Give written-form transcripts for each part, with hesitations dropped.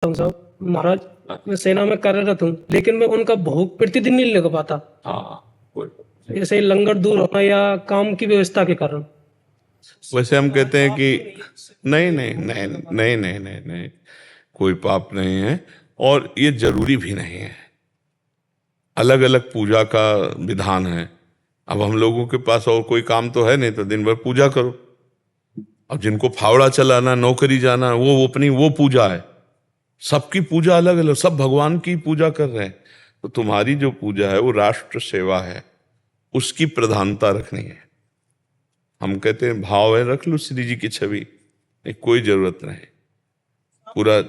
साहब महाराज, मैं सेना में कार्यरत हूँ, लेकिन मैं उनका भोग प्रतिदिन नहीं ले पाता। जैसे लंगर दूर होना या काम की व्यवस्था के कारण। वैसे हम कहते हैं कि नहीं नहीं नहीं नहीं नहीं नहीं नहीं, कोई पाप नहीं है और ये जरूरी भी नहीं है। अलग अलग पूजा का विधान है। अब हम लोगों के पास और कोई काम तो है नहीं, तो दिन भर पूजा करो। अब जिनको फावड़ा चलाना, नौकरी जाना, वो अपनी वो पूजा है। सबकी पूजा अलग अलग, सब भगवान की पूजा कर रहे हैं। तो तुम्हारी जो पूजा है वो राष्ट्र सेवा है, उसकी प्रधानता रखनी है। हम कहते हैं भाव है, रख लो श्री जी की छवि, नहीं कोई जरूरत नहीं। पूरा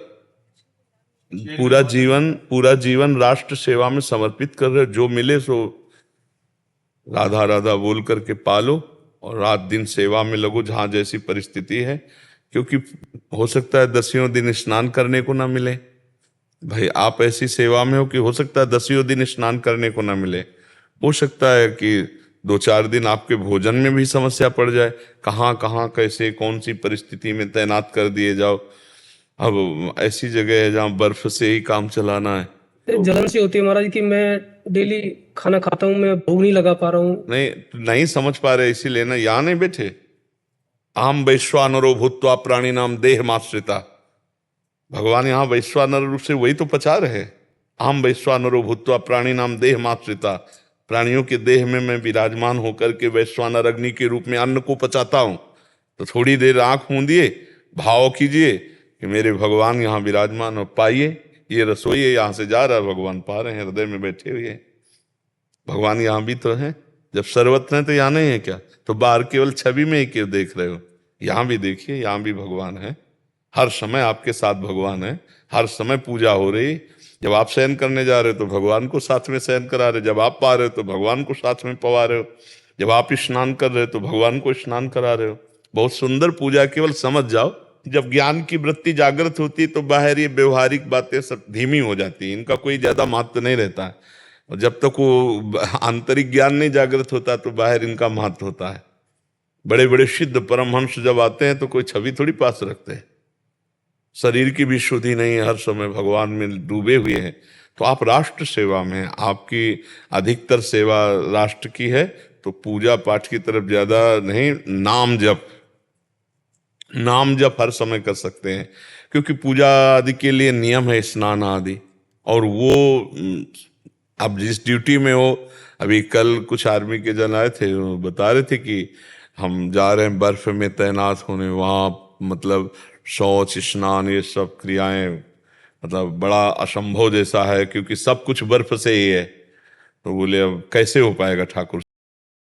पूरा जीवन राष्ट्र सेवा में समर्पित कर रहे हो। जो मिले सो राधा राधा बोल करके पालो और रात दिन सेवा में लगो, जहां जैसी परिस्थिति है। क्योंकि हो सकता है 10 दिन स्नान करने को ना मिले। भाई आप ऐसी सेवा में हो कि हो सकता है 10 दिन स्नान करने को ना मिले। हो सकता है कि 2-4 दिन आपके भोजन में भी समस्या पड़ जाए। कहाँ कहाँ कैसे कौन सी परिस्थिति में तैनात कर दिए जाओ। अब ऐसी जगह है जहाँ बर्फ से ही काम चलाना है। जलन सी होती है महाराज कि मैं डेली खाना खाता हूँ, मैं भोग नहीं लगा पा रहा हूँ। नहीं समझ पा रहे, इसीलिए ना यहाँ नहीं बैठे। आम वैश्वानरो भूत्वा प्राणी नाम देह माश्रिता। भगवान यहाँ वैश्वानर रूप से वही तो पचा रहे। आम वैश्वानरो भूत्वा प्राणी नाम देह माश्रिता। प्राणियों के देह में मैं विराजमान होकर के वैश्वानर अग्नि के रूप में अन्न को पचाता हूं। तो थोड़ी देर आंख मूंदिए, भाव कीजिए कि मेरे भगवान यहाँ विराजमान हो। पाइए ये रसोई है, यहाँ से जा रहा है, भगवान पा रहे हैं, हृदय में बैठे हुए हैं। भगवान यहाँ भी तो है। जब सर्वत्र है तो यहाँ नहीं है क्या? तो बाहर केवल छवि में ही क्यों देख रहे हो? यहाँ भी देखिए, यहाँ भी भगवान है। हर समय आपके साथ भगवान है। हर समय पूजा हो रही। जब आप शयन करने जा रहे हो तो भगवान को साथ में शयन करा रहे। जब आप पा रहे हो तो भगवान को साथ में पवा रहे हो। जब आप स्नान कर रहे हो तो भगवान को स्नान करा रहे हो। बहुत सुंदर पूजा। केवल समझ जाओ, जब ज्ञान की वृत्ति जागृत होती है तो बाहर ये व्यवहारिक बातें सब धीमी हो जाती हैं। इनका कोई ज्यादा महत्व नहीं रहता है। और जब तक वो आंतरिक ज्ञान नहीं जागृत होता तो बाहर इनका महत्व होता है। बड़े बड़े सिद्ध परमहंस जब आते हैं तो कोई छवि थोड़ी पास रखते हैं। शरीर की भी शुद्धि नहीं है, हर समय भगवान में डूबे हुए हैं। तो आप राष्ट्र सेवा में, आपकी अधिकतर सेवा राष्ट्र की है। तो पूजा पाठ की तरफ ज्यादा नहीं, नाम जप हर समय कर सकते हैं। क्योंकि पूजा आदि के लिए नियम है, स्नान आदि। और वो अब जिस ड्यूटी में हो, अभी कल कुछ आर्मी के जन आए थे, वो बता रहे थे कि हम जा रहे हैं बर्फ में तैनात होने। वहाँ मतलब शौच स्नान ये सब क्रियाएं मतलब बड़ा असंभव जैसा है, क्योंकि सब कुछ बर्फ से ही है। तो बोले अब कैसे हो पाएगा ठाकुर